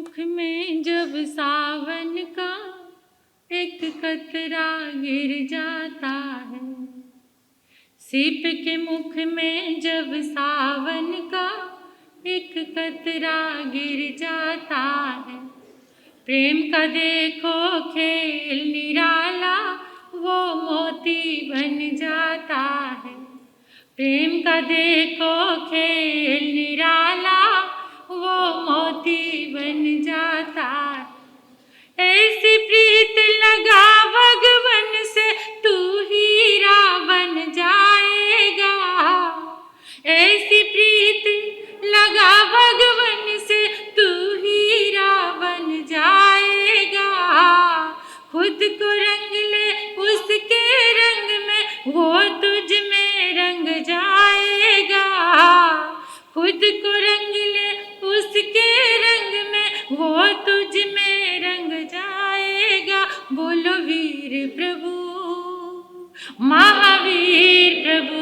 मुख में जब सावन का एक कतरा गिर जाता है, सीप के मुख में जब सावन का एक कतरा गिर जाता है, प्रेम का देखो खेल निराला वो मोती बन जाता है। प्रेम का देखो खेल निराला वो मोती बन जाता है। ऐसी प्रीत लगा भगवन से तू हीरा बन जाएगा। ऐसी प्रीत लगा भगवन से तू हीरा बन जाएगा। खुद को रंग ले उसके रंग में वो तुझ में रंग जाएगा। खुद को रंग ले उसके रंग में वो तुझ में रंग जाएगा। बोलो वीर प्रभु महावीर प्रभु,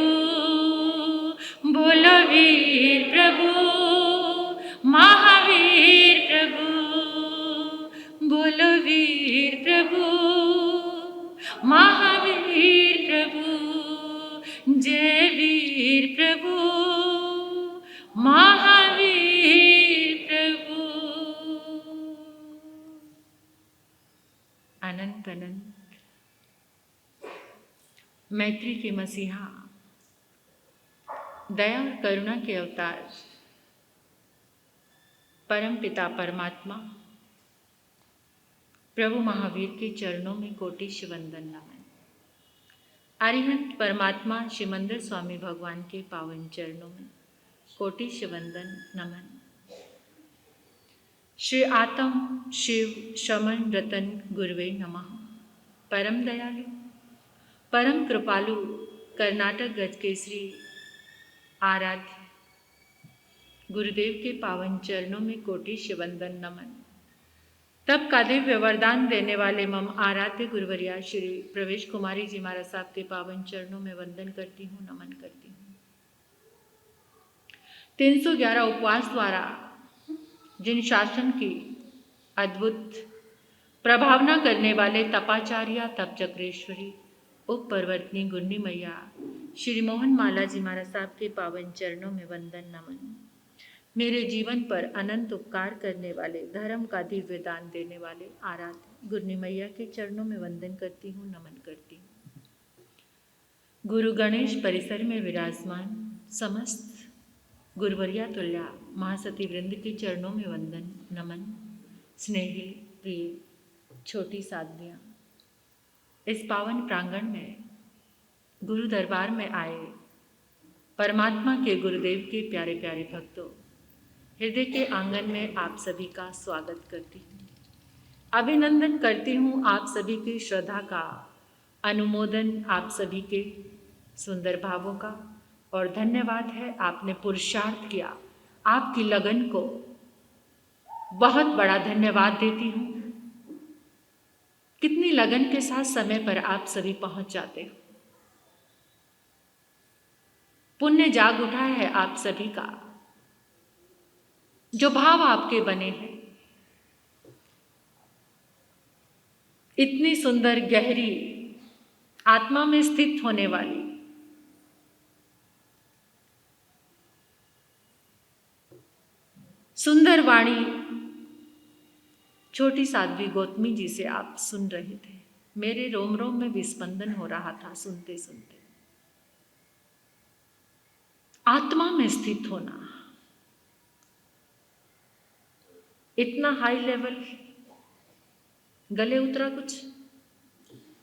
बोलो वीर प्रभु महावीर प्रभु, बोलो वीर प्रभु महावीर प्रभु, जय वीर प्रभु महावीर प्रभु। अनंत अनंत मैत्री के मसीहा, दया और करुणा के अवतार परम पिता परमात्मा प्रभु महावीर के चरणों में कोटि वंदन नमन। अरिहंत परमात्मा श्रीमंदर स्वामी भगवान के पावन चरणों में कोटि वंदन नमन। श्री आत्म शिव शमन रतन गुरुवे नमः। परम दयालु परम कृपालु कर्नाटक गज केसरी आराध्य गुरुदेव के पावन चरणों में कोटि वंदन नमन। तब का दिव्य वरदान देने वाले मम आराध्य गुरुवरिया श्री प्रवेश कुमारी जी महाराज साहब के पावन चरणों में वंदन करती हूँ, नमन करती हूँ। 311 उपवास द्वारा जिन शासन की अद्भुत प्रभावना करने वाले तपाचार्या तप चक्रेश्वरी उप पर्वतनी गुन्नी मैया श्री मोहन माला जी महाराज साहब के पावन चरणों में वंदन नमन। मेरे जीवन पर अनंत उपकार करने वाले धर्म का दिव्य दान देने वाले आराध्य गुन्नी मैया के चरणों में वंदन करती हूँ, नमन करती हूँ। गुरु गणेश परिसर में विराजमान समस्त गुरुवरिया तुल्या महासती वृंद के चरणों में वंदन नमन। स्नेही प्रिय छोटी साधवियाँ, इस पावन प्रांगण में गुरु दरबार में आए परमात्मा के गुरुदेव के प्यारे प्यारे भक्तों, हृदय के आंगन में आप सभी का स्वागत करती हूँ, अभिनंदन करती हूँ आप सभी की श्रद्धा का, अनुमोदन आप सभी के सुंदर भावों का, और धन्यवाद है आपने पुरुषार्थ किया, आपकी लगन को बहुत बड़ा धन्यवाद देती हूँ। कितनी लगन के साथ समय पर आप सभी पहुंच जाते हो। पुण्य जाग उठा है आप सभी का, जो भाव आपके बने हैं, इतनी सुंदर गहरी आत्मा में स्थित होने वाली सुंदर वाणी छोटी साध्वी गौतमी जी से आप सुन रहे थे। मेरे रोम रोम में विस्पंदन हो रहा था सुनते सुनते। आत्मा में स्थित होना, इतना हाई लेवल, गले उतरा कुछ?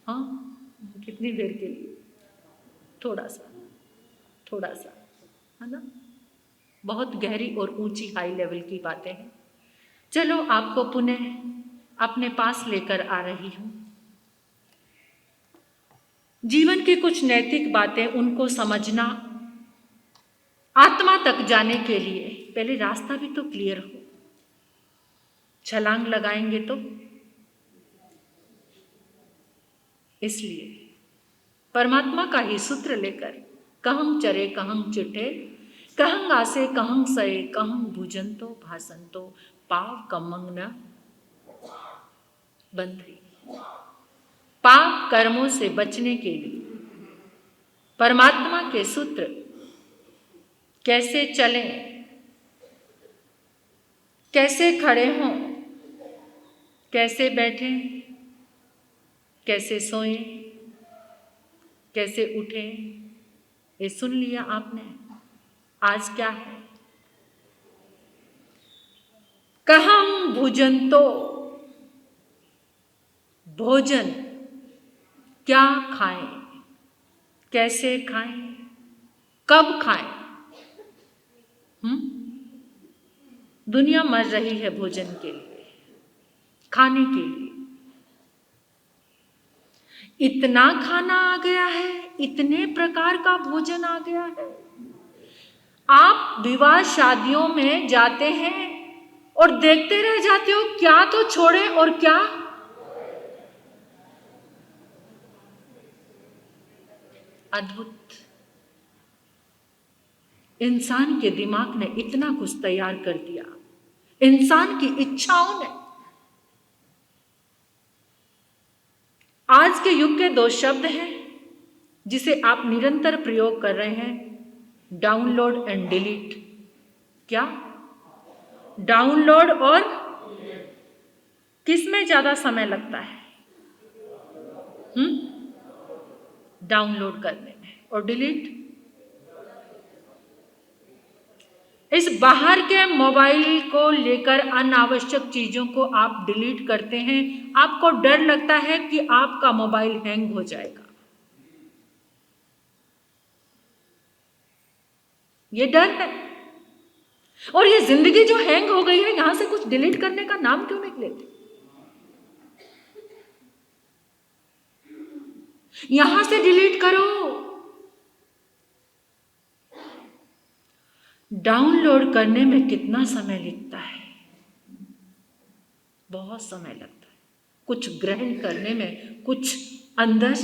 हाँ, कितनी देर के लिए? थोड़ा सा, है ना? बहुत गहरी और ऊंची हाई लेवल की बातें हैं। चलो, आपको पुनः अपने पास लेकर आ रही हूं। जीवन की कुछ नैतिक बातें, उनको समझना, आत्मा तक जाने के लिए पहले रास्ता भी तो क्लियर हो। छलांग लगाएंगे तो, इसलिए परमात्मा का ही सूत्र लेकर कहं चरे कहं चिट्ठे कहं आसे कहं सये कहं भुजंतो भासंतो पाप कमंग न बंधई। पाप कर्मों से बचने के लिए परमात्मा के सूत्र कैसे चलें, कैसे खड़े हों, कैसे बैठें, कैसे सोएं, कैसे उठें, ये सुन लिया आपने। आज क्या है? कहाँ भोजन तो भोजन क्या खाएं, कैसे खाएं, कब खाएं? दुनिया मर रही है भोजन के लिए, खाने के लिए। इतना खाना आ गया है, इतने प्रकार का भोजन आ गया है। आप विवाह शादियों में जाते हैं और देखते रह जाते हो, क्या तो छोड़े और क्या। अद्भुत। इंसान के दिमाग ने इतना कुछ तैयार कर दिया, इंसान की इच्छाओं ने। आज के युग के दो शब्द हैं जिसे आप निरंतर प्रयोग कर रहे हैं, डाउनलोड एंड डिलीट। क्या? डाउनलोड और किस में ज्यादा समय लगता है? डाउनलोड करने में। और डिलीट? इस बाहर के मोबाइल को लेकर अनावश्यक चीजों को आप डिलीट करते हैं। आपको डर लगता है कि आपका मोबाइल हैंग हो जाएगा, ये डर है। और ये जिंदगी जो हैंग हो गई है, यहां से कुछ डिलीट करने का नाम क्यों नहीं लेते? यहां से डिलीट करो। डाउनलोड करने में कितना समय लगता है? बहुत समय लगता है। कुछ ग्रहण करने में, कुछ अंदर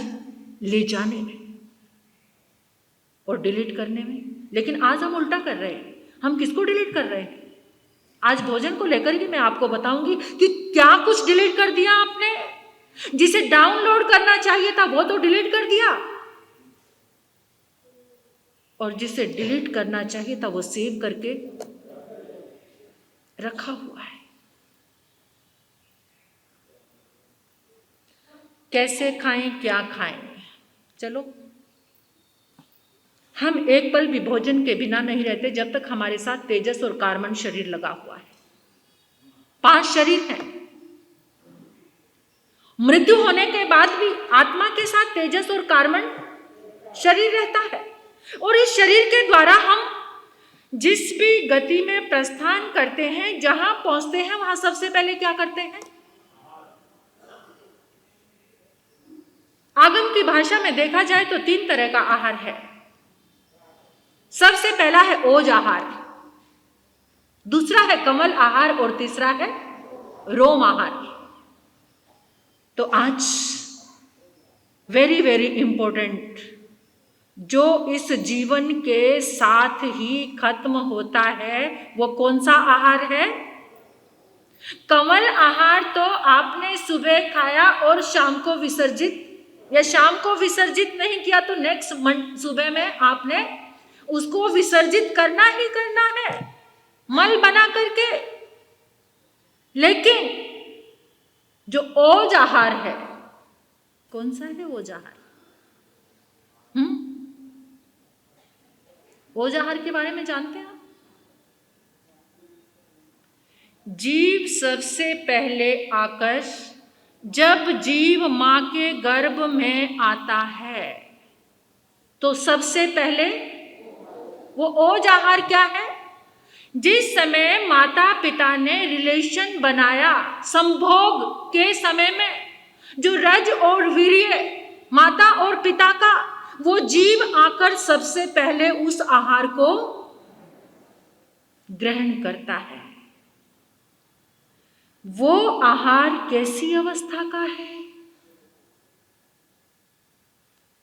ले जाने में और डिलीट करने में। लेकिन आज हम उल्टा कर रहे हैं। हम किसको डिलीट कर रहे हैं? आज भोजन को लेकर ही मैं आपको बताऊंगी कि क्या कुछ डिलीट कर दिया आपने। जिसे डाउनलोड करना चाहिए था वो तो डिलीट कर दिया, और जिसे डिलीट करना चाहिए था वो सेव करके रखा हुआ है। कैसे खाएं, क्या खाएं? चलो, हम एक पल भी भोजन के बिना नहीं रहते जब तक हमारे साथ तेजस और कार्बन शरीर लगा हुआ है। 5 शरीर हैं। मृत्यु होने के बाद भी आत्मा के साथ तेजस और कार्बन शरीर रहता है। और इस शरीर के द्वारा हम जिस भी गति में प्रस्थान करते हैं, जहां पहुंचते हैं, वहां सबसे पहले क्या करते हैं? आगम की भाषा में देखा जाए तो 3 तरह का आहार है। सबसे पहला है ओज आहार, दूसरा है कमल आहार और तीसरा है रोम आहार। तो आज वेरी वेरी इंपॉर्टेंट, जो इस जीवन के साथ ही खत्म होता है, वो कौन सा आहार है? कमल आहार तो आपने सुबह खाया और शाम को विसर्जित, या शाम को विसर्जित नहीं किया तो नेक्स्ट सुबह में आपने उसको विसर्जित करना ही करना है, मल बना करके। लेकिन जो ओज आहार है, कौन सा है ओज आहार? ओज आहार के बारे में जानते हैं आप? जीव सबसे पहले आकर, जब जीव मां के गर्भ में आता है तो सबसे पहले वो ओज आहार क्या है? जिस समय माता पिता ने रिलेशन बनाया, संभोग के समय में जो रज और वीर्य माता और पिता का, वो जीव आकर सबसे पहले उस आहार को ग्रहण करता है। वो आहार कैसी अवस्था का है?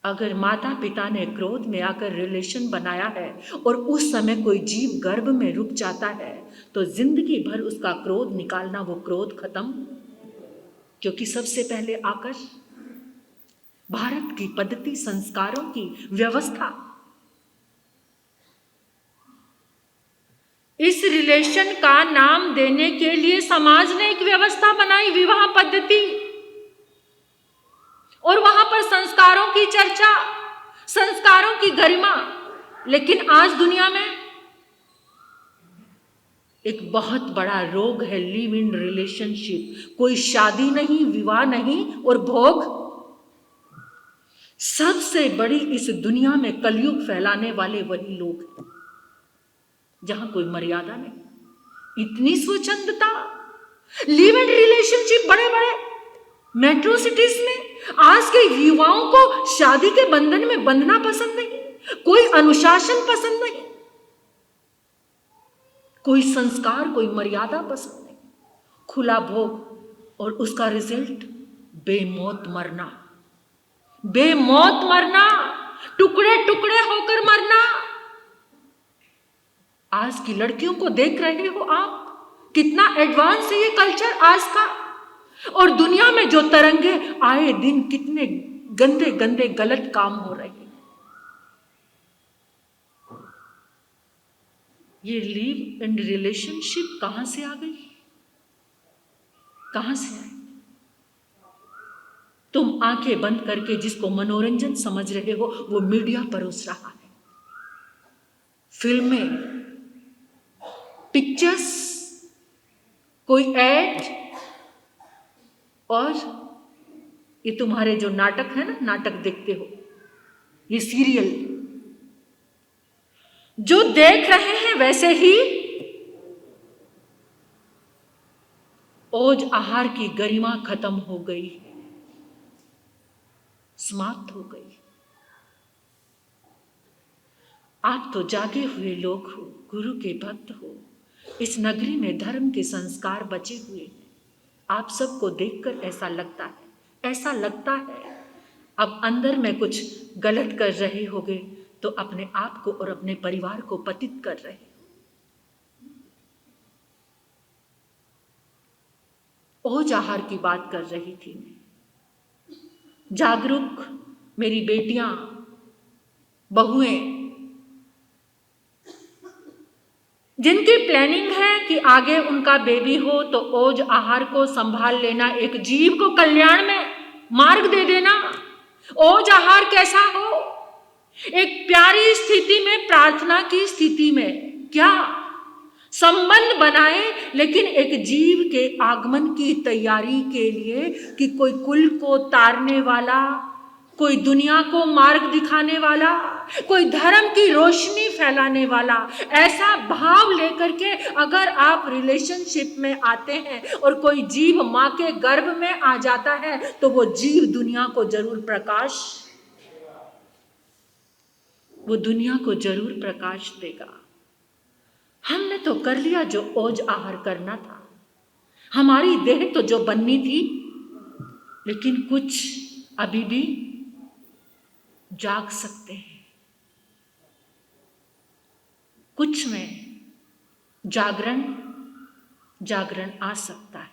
अगर माता पिता ने क्रोध में आकर रिलेशन बनाया है और उस समय कोई जीव गर्भ में रुक जाता है तो जिंदगी भर उसका क्रोध निकालना, वो क्रोध खत्म। क्योंकि सबसे पहले आकर भारत की पद्धति, संस्कारों की व्यवस्था, इस रिलेशन का नाम देने के लिए समाज ने एक व्यवस्था बनाई, विवाह पद्धति, और वहां पर संस्कारों की चर्चा, संस्कारों की गरिमा। लेकिन आज दुनिया में एक बहुत बड़ा रोग है, लिव इन रिलेशनशिप। कोई शादी नहीं, विवाह नहीं और भोग। सबसे बड़ी इस दुनिया में कलयुग फैलाने वाले वही लोग हैं जहां कोई मर्यादा नहीं, इतनी स्वच्छंदता। लिव इन रिलेशनशिप बड़े बड़े मेट्रो सिटीज में आज के युवाओं को शादी के बंधन में बंधना पसंद नहीं, कोई अनुशासन पसंद नहीं, कोई संस्कार, कोई मर्यादा पसंद नहीं, खुला भोग। और उसका रिजल्ट बेमौत मरना, बेमौत मरना, टुकड़े टुकड़े होकर मरना। आज की लड़कियों को देख रहे हो आप, कितना एडवांस है ये कल्चर आज का। और दुनिया में जो तरंगे आए दिन, कितने गंदे गंदे गलत काम हो रहे हैं। ये लिव इन रिलेशनशिप कहां से आ गई, कहां से आई? तुम आंखें बंद करके जिसको मनोरंजन समझ रहे हो वो मीडिया परोस रहा है। फिल्में, पिक्चर्स, कोई एड, और ये तुम्हारे जो नाटक है ना, नाटक देखते हो, ये सीरियल, जो देख रहे हैं वैसे ही ओज आहार की गरिमा खत्म हो गई, समाप्त हो गई। आप तो जागे हुए लोग हो, गुरु के भक्त हो, इस नगरी में धर्म के संस्कार बचे हुए हैं। आप सबको देखकर ऐसा लगता है, ऐसा लगता है अब अंदर में कुछ गलत कर रहे होगे तो अपने आप को और अपने परिवार को पतित कर रहे हो। ओज आहार की बात कर रही थी मैं। जागरूक मेरी बेटियां, बहुएं, जिनकी प्लानिंग है कि आगे उनका बेबी हो तो ओज आहार को संभाल लेना, एक जीव को कल्याण में मार्ग दे देना। ओज आहार कैसा हो? एक प्यारी स्थिति में, प्रार्थना की स्थिति में क्या संबंध बनाए, लेकिन एक जीव के आगमन की तैयारी के लिए कि कोई कुल को तारने वाला, कोई दुनिया को मार्ग दिखाने वाला, कोई धर्म की रोशनी फैलाने वाला, ऐसा भाव लेकर के अगर आप रिलेशनशिप में आते हैं और कोई जीव मां के गर्भ में आ जाता है तो वो जीव दुनिया को जरूर प्रकाश, वो दुनिया को जरूर प्रकाश देगा। हमने तो कर लिया जो ओज आहार करना था, हमारी देह तो जो बननी थी, लेकिन कुछ अभी भी जाग सकते हैं, कुछ में जागरण आ सकता है।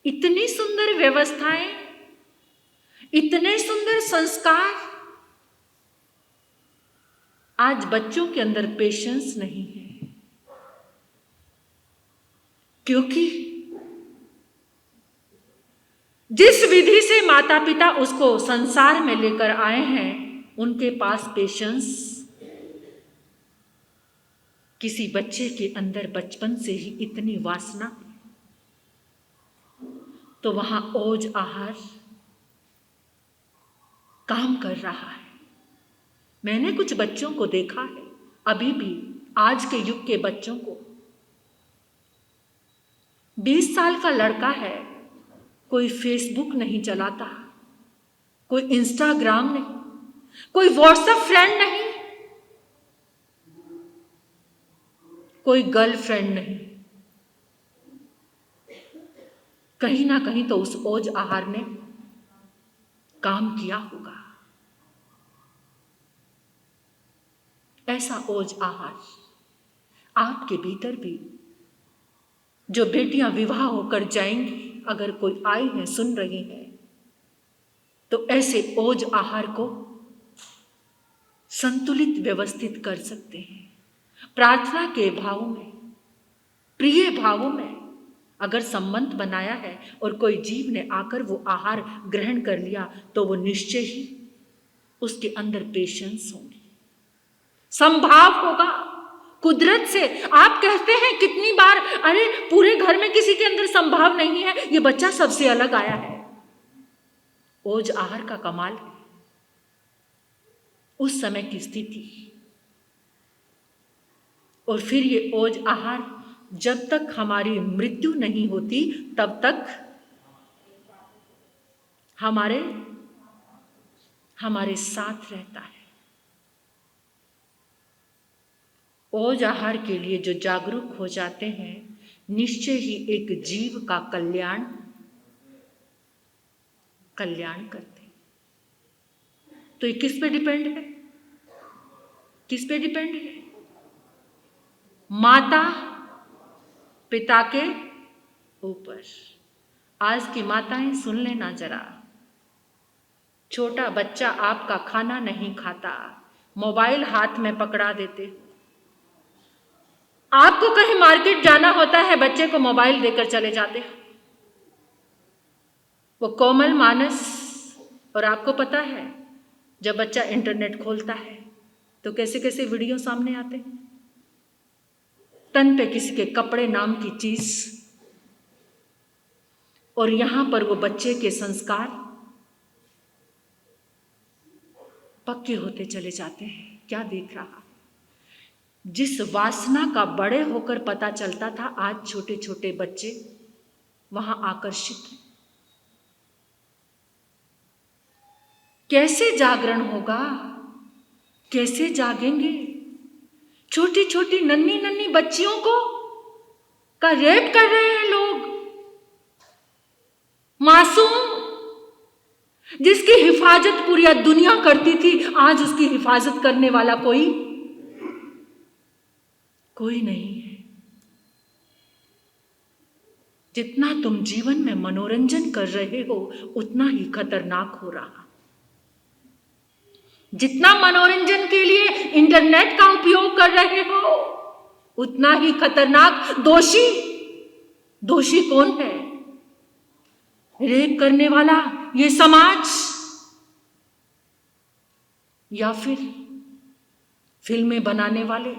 इतनी सुंदर व्यवस्थाएं, इतने सुंदर संस्कार, आज बच्चों के अंदर पेशेंस नहीं है, क्योंकि जिस विधि से माता पिता उसको संसार में लेकर आए हैं, उनके पास पेशेंस, किसी बच्चे के अंदर बचपन से ही इतनी वासना, तो वहां ओज आहार काम कर रहा है। मैंने कुछ बच्चों को देखा है, अभी भी आज के युग के बच्चों को, 20 साल का लड़का है, कोई फेसबुक नहीं चलाता, कोई इंस्टाग्राम नहीं, कोई व्हाट्सएप फ्रेंड नहीं, कोई गर्लफ्रेंड नहीं। कहीं ना कहीं तो उस ओज आहार ने काम किया होगा। ऐसा ओज आहार आपके भीतर भी, जो बेटियां विवाह होकर जाएंगी, अगर कोई आई है, सुन रही है, तो ऐसे ओज आहार को संतुलित व्यवस्थित कर सकते हैं। प्रार्थना के भावों में, प्रिय भावों में अगर संबंध बनाया है और कोई जीव ने आकर वो आहार ग्रहण कर लिया, तो वो निश्चय ही उसके अंदर पेशेंस होंगी, संभाव होगा कुदरत से। आप कहते हैं कितनी बार, अरे पूरे घर में किसी के अंदर संभाव नहीं है, ये बच्चा सबसे अलग आया है। ओज आहार का कमाल है उस समय की स्थिति। और फिर ये ओज आहार जब तक हमारी मृत्यु नहीं होती तब तक हमारे साथ रहता है। ओज आहार के लिए जो जागरूक हो जाते हैं, निश्चय ही एक जीव का कल्याण करते हैं। तो ये किस पे डिपेंड है? किस पे डिपेंड है? माता पिता के ऊपर। आज की माताएं सुन लेना जरा, छोटा बच्चा आपका खाना नहीं खाता, मोबाइल हाथ में पकड़ा देते। आपको कहीं मार्केट जाना होता है, बच्चे को मोबाइल देकर चले जाते। वो कोमल मानस। और आपको पता है, जब बच्चा इंटरनेट खोलता है तो कैसे कैसे वीडियो सामने आते हैं। तन पे किसी के कपड़े नाम की चीज, और यहां पर वो बच्चे के संस्कार पक्के होते चले जाते हैं। क्या देख रहा? जिस वासना का बड़े होकर पता चलता था, आज छोटे छोटे बच्चे वहां आकर्षित हैं। कैसे जागरण होगा? कैसे जागेंगे? छोटी छोटी नन्ही नन्ही बच्चियों को का रेप कर रहे हैं लोग। मासूम, जिसकी हिफाजत पूरी दुनिया करती थी, आज उसकी हिफाजत करने वाला कोई नहीं है। जितना तुम जीवन में मनोरंजन कर रहे हो, उतना ही खतरनाक हो रहा। जितना मनोरंजन के लिए इंटरनेट का उपयोग कर रहे हो, उतना ही खतरनाक दोषी कौन है? रेप करने वाला ये समाज, या फिर फिल्में बनाने वाले?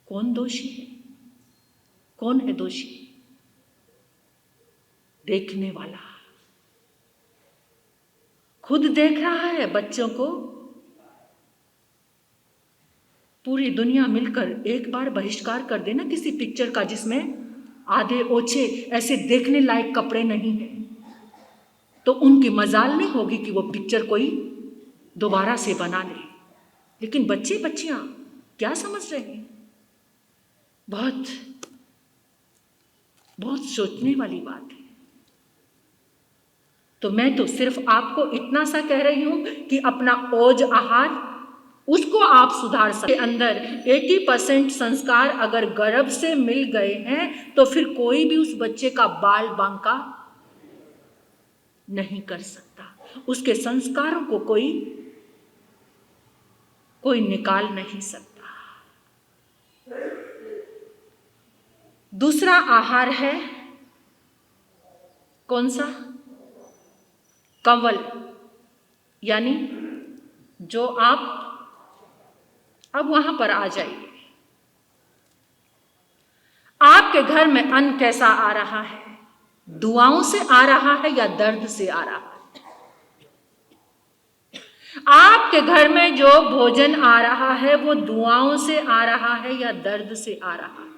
कौन दोषी है? कौन है दोषी? देखने वाला खुद देख रहा है बच्चों को। पूरी दुनिया मिलकर एक बार बहिष्कार कर देना किसी पिक्चर का जिसमें आधे ओछे ऐसे देखने लायक कपड़े नहीं है, तो उनकी मजाल नहीं होगी कि वो पिक्चर कोई दोबारा से बना ले। लेकिन बच्चे बच्चियां क्या समझ रहे हैं? बहुत बहुत सोचने वाली बात है। तो मैं तो सिर्फ आपको इतना सा कह रही हूं कि अपना ओज आहार, उसको आप सुधार सकते। अंदर 80% संस्कार अगर गर्भ से मिल गए हैं, तो फिर कोई भी उस बच्चे का बाल बांका नहीं कर सकता। उसके संस्कारों को कोई निकाल नहीं सकता। दूसरा आहार है कौन सा? कंवल, यानी जो आप अब वहां पर आ जाइए। आपके घर में अन्न कैसा आ रहा है? दुआओं से आ रहा है या दर्द से आ रहा है? आपके घर में जो भोजन आ रहा है वो दुआओं से आ रहा है या दर्द से आ रहा है?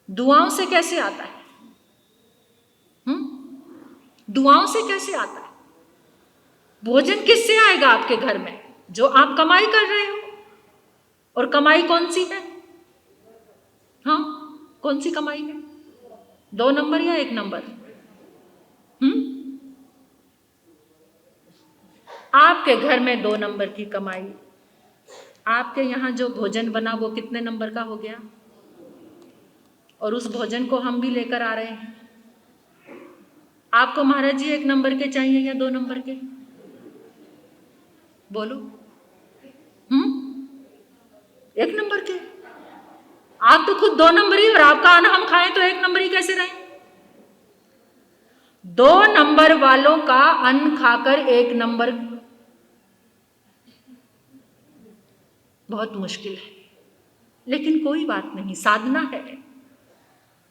दुआओं से कैसे आता है? दुआओं से कैसे आता है? भोजन किससे आएगा आपके घर में? जो आप कमाई कर रहे हो। और कमाई कौन सी है? कौन सी कमाई है? 2 नंबर या 1 नंबर? आपके घर में 2 नंबर की कमाई, आपके यहाँ जो भोजन बना वो कितने नंबर का हो गया? और उस भोजन को हम भी लेकर आ रहे हैं। आपको महाराज जी 1 नंबर के चाहिए या 2 नंबर के? बोलो। 1 नंबर के? आप तो खुद 2 नंबरी, और आपका अन्न हम खाएं तो 1 नंबरी कैसे रहें? 2 नंबर वालों का अन्न खाकर 1 नंबर बहुत मुश्किल है, लेकिन कोई बात नहीं, साधना है।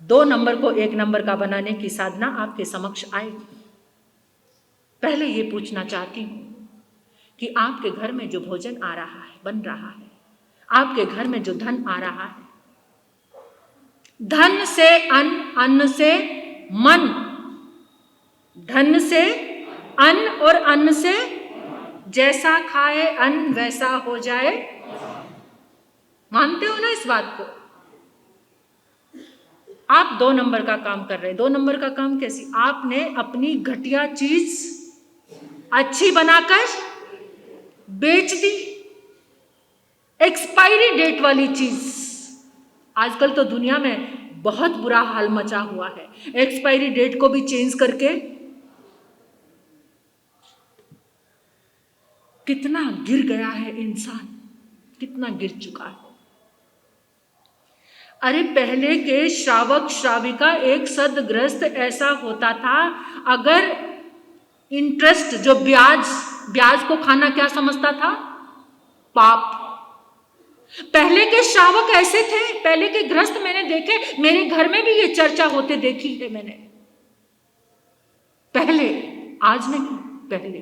2 नंबर को 1 नंबर का बनाने की साधना आपके समक्ष आएगी। पहले ये पूछना चाहती हूं कि आपके घर में जो भोजन आ रहा है, बन रहा है, आपके घर में जो धन आ रहा है, धन से अन्न, अन्न से मन, धन से अन्न और अन्न से जैसा खाए अन्न वैसा हो जाए। मानते हो ना इस बात को? आप 2 नंबर का काम कर रहे हैं। 2 नंबर का काम कैसी? आपने अपनी घटिया चीज अच्छी बनाकर बेच दी, एक्सपायरी डेट वाली चीज। आजकल तो दुनिया में बहुत बुरा हाल मचा हुआ है, एक्सपायरी डेट को भी चेंज करके कितना गिर गया है इंसान, कितना गिर चुका है। अरे पहले के श्रावक श्राविका एक सदग्रस्त ऐसा होता था, अगर इंटरेस्ट जो ब्याज को खाना क्या समझता था? पाप। पहले के श्रावक ऐसे थे, पहले के गृहस्थ मैंने देखे, मेरे घर में भी ये चर्चा होते देखी है मैंने। पहले, आज नहीं, पहले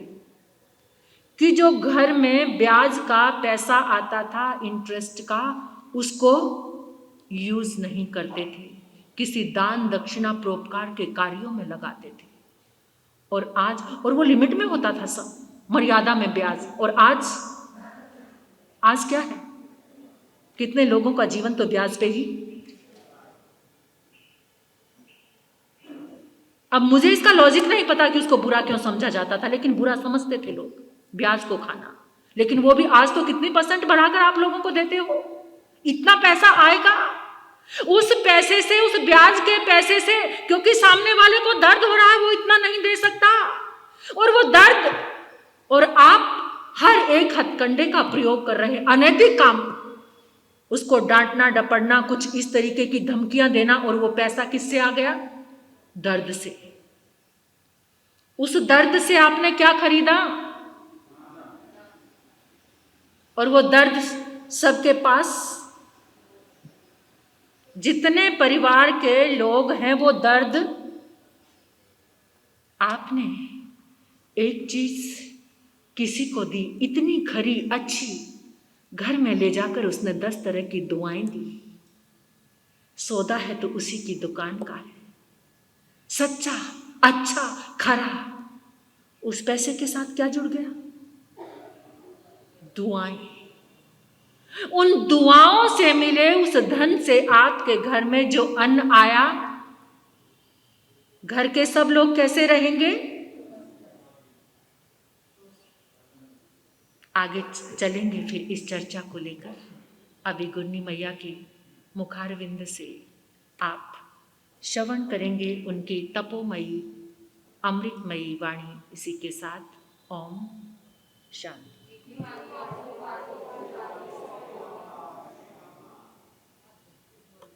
कि जो घर में ब्याज का पैसा आता था, इंटरेस्ट का, उसको यूज नहीं करते थे, किसी दान दक्षिणा परोपकार के कार्यों में लगाते थे। और आज, और वो लिमिट में होता था, सब मर्यादा में ब्याज। और आज क्या है? कितने लोगों का जीवन तो ब्याज पे ही। अब मुझे इसका लॉजिक नहीं पता कि उसको बुरा क्यों समझा जाता था, लेकिन बुरा समझते थे लोग ब्याज को खाना। लेकिन वो भी आज तो कितनी % बढ़ाकर आप लोगों को देते हो? इतना पैसा आएगा, उस पैसे से, उस ब्याज के पैसे से, क्योंकि सामने वाले को दर्द हो रहा है, वो इतना नहीं दे सकता। और वो दर्द, और आप हर एक हथकंडे का प्रयोग कर रहे हैं, अनैतिक काम, उसको डांटना डपड़ना, कुछ इस तरीके की धमकियां देना, और वो पैसा किससे आ गया? दर्द से। उस दर्द से आपने क्या खरीदा? और वो दर्द सबके पास, जितने परिवार के लोग हैं, वो दर्द आपने एक चीज किसी को दी, इतनी खरी अच्छी, घर में ले जाकर उसने 10 तरह की दुआएं दी। सौदा है तो उसी की दुकान का है, सच्चा, अच्छा, खरा। उस पैसे के साथ क्या जुड़ गया? दुआएं। उन दुआओं से मिले उस धन से आपके घर में जो अन्न आया, घर के सब लोग कैसे रहेंगे? आगे चलेंगे फिर इस चर्चा को लेकर। अभी गुन्नी मैया की मुखारविंद से आप श्रवण करेंगे उनकी तपोमयी अमृतमयी वाणी। इसी के साथ ओम शांति।